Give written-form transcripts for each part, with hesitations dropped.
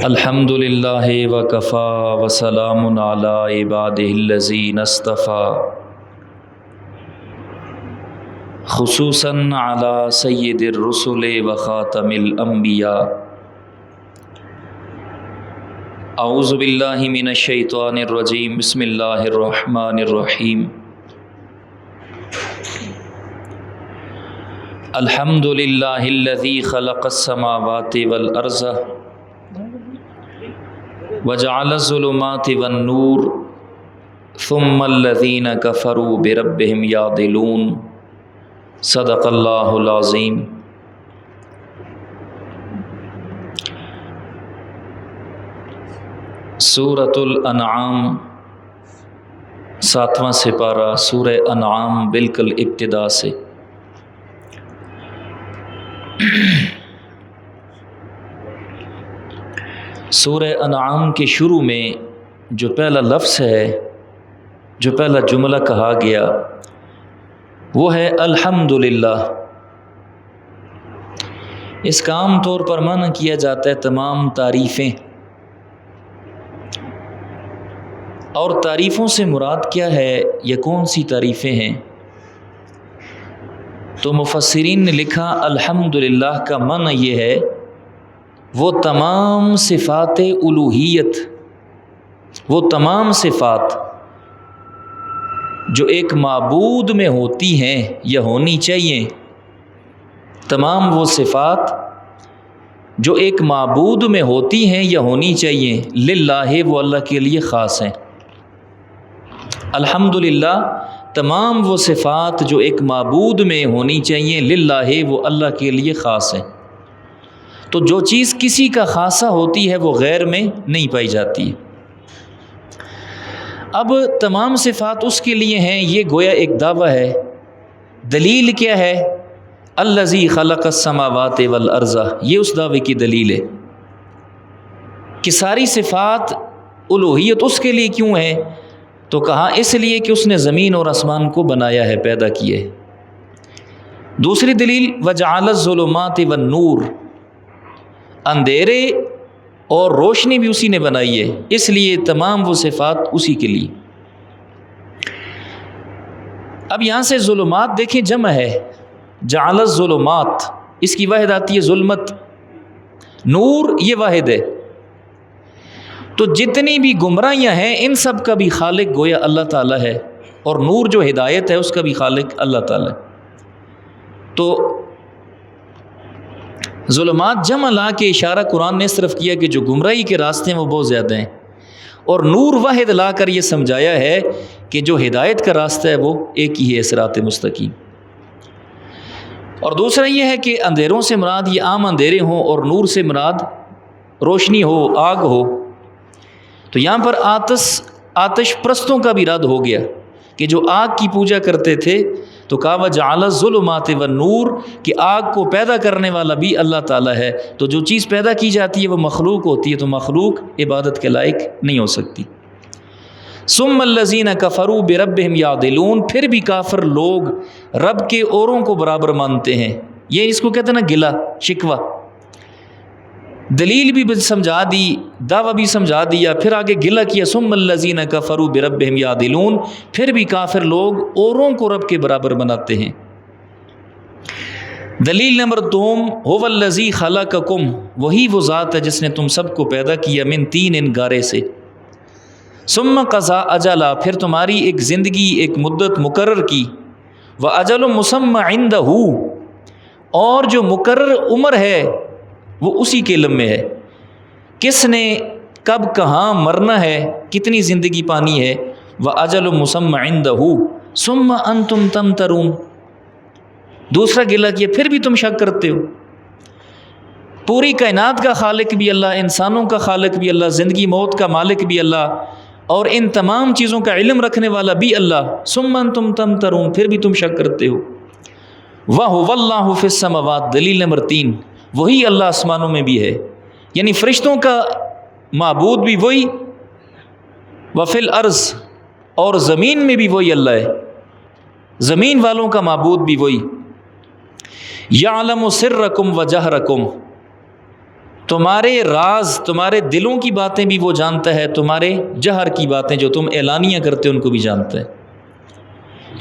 الحمد للہ وکفا وسلام علی عبادہ الذین اصطفى خصوصاً علی سید الرسل وخاتم الانبیاء اعوذ باللہ من الشیطان الرجیم بسم اللہ الرحمن الرحیم الحمد للہ الذی خلق السماوات والارض وجعل الظلمات والنور ثم الذین کفروا بربهم یعدلون صدق اللہ العظیم۔ سورۃ الانعام 7واں سپارہ سورہ انعام بالکل ابتدا سے۔ سورہ انعام کے شروع میں جو پہلا لفظ ہے، جو پہلا جملہ کہا گیا وہ ہے الحمدللہ۔ اس کا عام طور پر معنی کیا جاتا ہے تمام تعریفیں، اور تعریفوں سے مراد کیا ہے یا کون سی تعریفیں ہیں؟ تو مفسرین نے لکھا الحمدللہ کا معنی یہ ہے وہ تمام صفات الوہیت، وہ تمام صفات جو ایک معبود میں ہوتی ہیں یا ہونی چاہیے، تمام وہ صفات جو ایک معبود میں ہوتی ہیں یا ہونی چاہیے، للہ وہ اللہ کے لیے خاص ہیں۔ الحمدللہ تمام وہ صفات جو ایک معبود میں ہونی چاہیے، للہ وہ اللہ کے لیے خاص ہیں۔ تو جو چیز کسی کا خاصہ ہوتی ہے وہ غیر میں نہیں پائی جاتی۔ اب تمام صفات اس کے لیے ہیں، یہ گویا ایک دعویٰ ہے۔ دلیل کیا ہے؟ الذی خلق السماوات والارض، یہ اس دعوے کی دلیل ہے کہ ساری صفات الوہیت اس کے لیے کیوں ہے؟ تو کہا اس لیے کہ اس نے زمین اور آسمان کو بنایا ہے، پیدا کیے۔ دوسری دلیل وجعل الظلمات والنور، اندھیرے اور روشنی بھی اسی نے بنائی ہے، اس لیے تمام وہ صفات اسی کے لیے۔ اب یہاں سے ظلمات دیکھیں جمع ہے، جعل الظلمات، اس کی واحد آتی ہے ظلمت، نور یہ واحد ہے۔ تو جتنی بھی گمراہیاں ہیں ان سب کا بھی خالق گویا اللہ تعالیٰ ہے، اور نور جو ہدایت ہے اس کا بھی خالق اللہ تعالیٰ ہے۔ تو ظلمات جمع لا کے اشارہ قرآن نے صرف کیا کہ جو گمراہی کے راستے ہیں وہ بہت زیادہ ہیں، اور نور واحد لا کر یہ سمجھایا ہے کہ جو ہدایت کا راستہ ہے وہ ایک ہی ہے، صراط مستقیم۔ اور دوسرا یہ ہے کہ اندھیروں سے مراد یہ عام اندھیرے ہوں، اور نور سے مراد روشنی ہو، آگ ہو۔ تو یہاں پر آتش پرستوں کا بھی رد ہو گیا کہ جو آگ کی پوجا کرتے تھے، تو کہا وجعل الظلمات والنور، کہ آگ کو پیدا کرنے والا بھی اللہ تعالیٰ ہے۔ تو جو چیز پیدا کی جاتی ہے وہ مخلوق ہوتی ہے، تو مخلوق عبادت کے لائق نہیں ہو سکتی۔ ثم الذین کفروا بربہم یعدلون، پھر بھی کافر لوگ رب کے اوروں کو برابر مانتے ہیں۔ یہ اس کو کہتے ہیں نا گلہ شکوہ۔ دلیل بھی سمجھا دی، دعویٰ بھی سمجھا دیا، پھر آگے گلہ کیا ثم الذین کفروا بربہم یعدلون، پھر بھی کافر لوگ اوروں کو رب کے برابر بناتے ہیں۔ دلیل نمبر 2 هو الذی خلقکم، وہی وہ ذات ہے جس نے تم سب کو پیدا کیا، من طین، گارے سے، ثم قضا اجلا، پھر تمہاری ایک زندگی ایک مدت مقرر کی، واجل مسمى عنده، اور جو مقرر عمر ہے وہ اسی کے علم میں ہے، کس نے کب کہاں مرنا ہے، کتنی زندگی پانی ہے، واجل مسمى عنده ثم انتم تمترون۔ دوسرا گلہ کیا پھر بھی تم شک کرتے ہو۔ پوری کائنات کا خالق بھی اللہ، انسانوں کا خالق بھی اللہ، زندگی موت کا مالک بھی اللہ، اور ان تمام چیزوں کا علم رکھنے والا بھی اللہ، ثم انتم تمترون، پھر بھی تم شک کرتے ہو۔ وَهُوَ اللَّهُ فِي السَّمَاوَاتِ، دلیل نمبر 3 وہی اللہ آسمانوں میں بھی ہے، یعنی فرشتوں کا معبود بھی وہی، وَفِي الْأَرْضِ، اور زمین میں بھی وہی اللہ ہے، زمین والوں کا معبود بھی وہی۔ یعلم سرکم و جہرکم، تمہارے راز، تمہارے دلوں کی باتیں بھی وہ جانتا ہے، تمہارے جہر کی باتیں جو تم اعلانیہ کرتے ان کو بھی جانتا ہے۔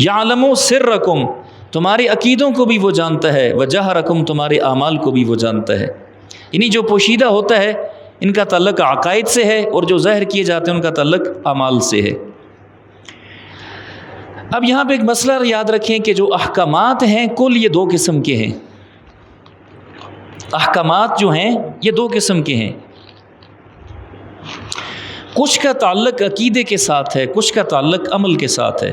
یعلم سرکم، تمہارے عقیدوں کو بھی وہ جانتا ہے، وجہرکم، تمہارے اعمال کو بھی وہ جانتا ہے۔ یعنی جو پوشیدہ ہوتا ہے ان کا تعلق عقائد سے ہے، اور جو ظاہر کیے جاتے ہیں ان کا تعلق اعمال سے ہے۔ اب یہاں پہ ایک مسئلہ یاد رکھیں کہ جو احکامات ہیں کل یہ دو قسم کے ہیں۔ احکامات جو ہیں یہ دو قسم کے ہیں، کچھ کا تعلق عقیدے کے ساتھ ہے، کچھ کا تعلق عمل کے ساتھ ہے۔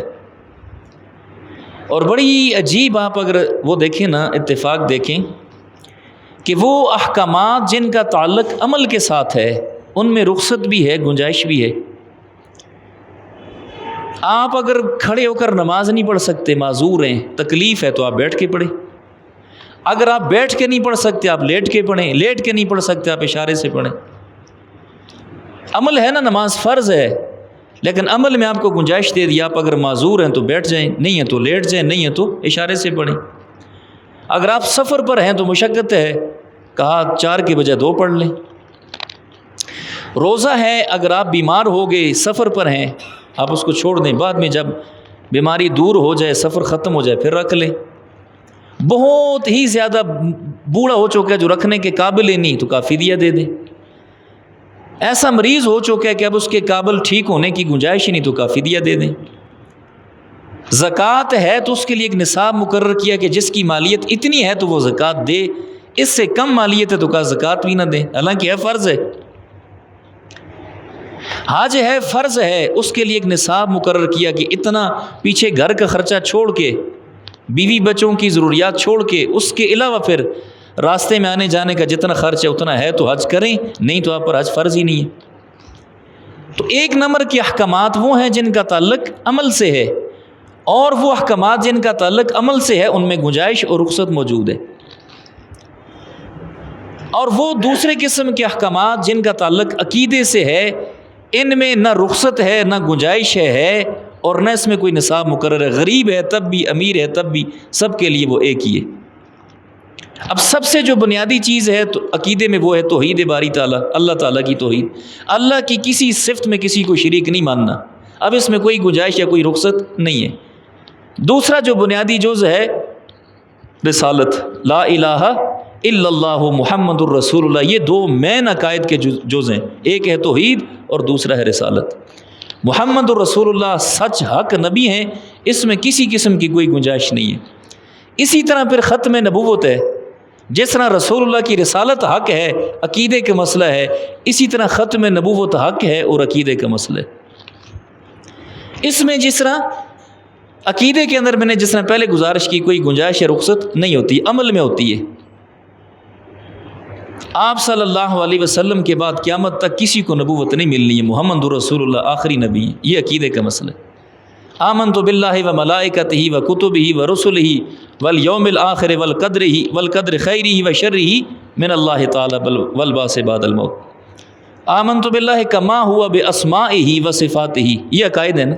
اور بڑی عجیب آپ اگر وہ دیکھیں نا، اتفاق دیکھیں کہ وہ احکامات جن کا تعلق عمل کے ساتھ ہے ان میں رخصت بھی ہے، گنجائش بھی ہے۔ آپ اگر کھڑے ہو کر نماز نہیں پڑھ سکتے، معذور ہیں، تکلیف ہے، تو آپ بیٹھ کے پڑھیں۔ اگر آپ بیٹھ کے نہیں پڑھ سکتے آپ لیٹ کے پڑھیں، لیٹ کے نہیں پڑھ سکتے آپ اشارے سے پڑھیں۔ عمل ہے نا، نماز فرض ہے، لیکن عمل میں آپ کو گنجائش دے دی، آپ اگر معذور ہیں تو بیٹھ جائیں، نہیں ہیں تو لیٹ جائیں، نہیں ہیں تو اشارے سے پڑھیں۔ اگر آپ سفر پر ہیں تو مشقت ہے، کہا 4 کے بجائے 2 پڑھ لیں۔ روزہ ہے، اگر آپ بیمار ہو گئے، سفر پر ہیں، آپ اس کو چھوڑ دیں، بعد میں جب بیماری دور ہو جائے، سفر ختم ہو جائے، پھر رکھ لیں۔ بہت ہی زیادہ بوڑھا ہو چکا ہے جو رکھنے کے قابل ہی نہیں، تو کافی فدیہ دے دیں۔ ایسا مریض ہو چکا ہے کہ اب اس کے قابل ٹھیک ہونے کی گنجائش ہی نہیں، تو کافی فدیہ دے دیں۔ زکوٰۃ ہے تو اس کے لیے ایک نصاب مقرر کیا کہ جس کی مالیت اتنی ہے تو وہ زکوٰۃ دے، اس سے کم مالیت ہے تو کہا زکوٰۃ بھی نہ دیں، حالانکہ ہے فرض ہے۔ حج ہے، فرض ہے، اس کے لیے ایک نصاب مقرر کیا کہ اتنا، پیچھے گھر کا خرچہ چھوڑ کے، بیوی بچوں کی ضروریات چھوڑ کے، اس کے علاوہ پھر راستے میں آنے جانے کا جتنا خرچ ہے اتنا ہے تو حج کریں، نہیں تو آپ پر حج فرض ہی نہیں ہے۔ تو 1 نمبر کے احکامات وہ ہیں جن کا تعلق عمل سے ہے، اور وہ احکامات جن کا تعلق عمل سے ہے ان میں گنجائش اور رخصت موجود ہے۔ اور وہ دوسرے قسم کے احکامات جن کا تعلق عقیدے سے ہے، ان میں نہ رخصت ہے، نہ گنجائش ہے، اور نہ اس میں کوئی نصاب مقرر ہے۔ غریب ہے تب بھی، امیر ہے تب بھی، سب کے لیے وہ ایک ہی ہے۔ اب سب سے جو بنیادی چیز ہے تو عقیدے میں وہ ہے توحید باری تعالیٰ، اللہ تعالیٰ کی توحید، اللہ کی کسی صفت میں کسی کو شریک نہیں ماننا۔ اب اس میں کوئی گنجائش یا کوئی رخصت نہیں ہے۔ دوسرا جو بنیادی جز ہے رسالت، لا الہ الا اللہ محمد الرسول اللہ، یہ 2 مین عقائد کے جز ہیں، ایک ہے توحید اور دوسرا ہے رسالت۔ محمد الرسول اللہ سچ حق نبی ہیں، اس میں کسی قسم کی کوئی گنجائش نہیں ہے۔ اسی طرح پھر ختم نبوت ہے، جس طرح رسول اللہ کی رسالت حق ہے، عقیدے کا مسئلہ ہے، اسی طرح ختم نبوت حق ہے اور عقیدے کا مسئلہ ہے۔ اس میں جس طرح عقیدے کے اندر میں نے جس طرح پہلے گزارش کی، کوئی گنجائش یا رخصت نہیں ہوتی، عمل میں ہوتی ہے۔ آپ صلی اللہ علیہ وسلم کے بعد قیامت تک کسی کو نبوت نہیں ملنی ہے، محمد رسول اللہ آخری نبی ہے، یہ عقیدے کا مسئلہ ہے۔ آمنت باللہ و ملائکتہ و کتبہ و رسلہ والیوم الآخر والقدر خیرہ و شرہ من اللہ تعالی والبعث بعد الموت۔ آمنت باللہ کما ہوا باسمائہ و صفاتہ، یہ عقائد ہے نا۔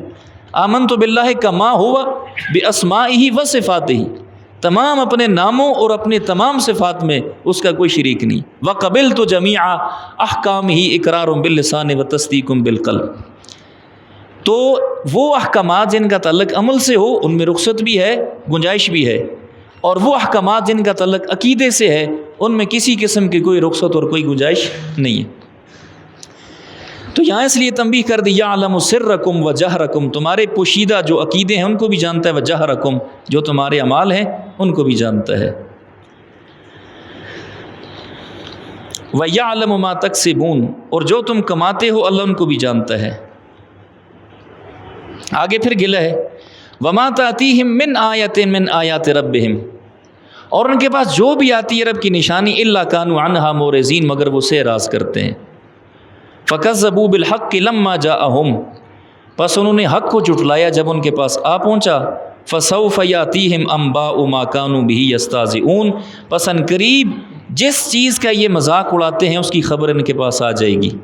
آمنت باللہ کما ہوا باسمائہ و صفاتہ، تمام اپنے ناموں اور اپنے تمام صفات میں اس کا کوئی شریک نہیں۔ وقبلت جمیع احکامہ اقرار باللسان و تصدیق بالقلب۔ تو وہ احکامات جن کا تعلق عمل سے ہو ان میں رخصت بھی ہے، گنجائش بھی ہے، اور وہ احکامات جن کا تعلق عقیدے سے ہے ان میں کسی قسم کی کوئی رخصت اور کوئی گنجائش نہیں ہے۔ تو یہاں اس لیے تنبیہ کر دی، یعلم سرکم و جہرکم، تمہارے پوشیدہ جو عقیدے ہیں ان کو بھی جانتا ہے، و جہرکم، جو تمہارے اعمال ہیں ان کو بھی جانتا ہے۔ وَيَعْلَمُ مَا تَكْسِبُونَ، اور جو تم کماتے ہو اللہ ان کو بھی جانتا ہے۔ آگے پھر گلہ ہے، وَمَا تَأْتِيهِم مِّنْ آیَةٍ مِّنْ آیَاتِ رَبِّهِمْ، اور ان کے پاس جو بھی آتی ہے رب کی نشانی، إِلَّا كَانُوا عَنْهَا مُعْرِضِينَ، مگر وہ سے اعراض کرتے ہیں۔ فَكَذَّبُوا بِالْحَقِّ لَمَّا جَاءَهُمْ، پس انہوں نے حق کو جھٹلایا جب ان کے پاس آ پہنچا۔ فَسَوْفَ يَأْتِيهِمْ أَنبَاءُ مَا كَانُوا بِهِ يَسْتَهْزِئُونَ، پس ان قریب جس چیز کا یہ مذاق اڑاتے ہیں اس کی خبر ان کے پاس آ جائے گی۔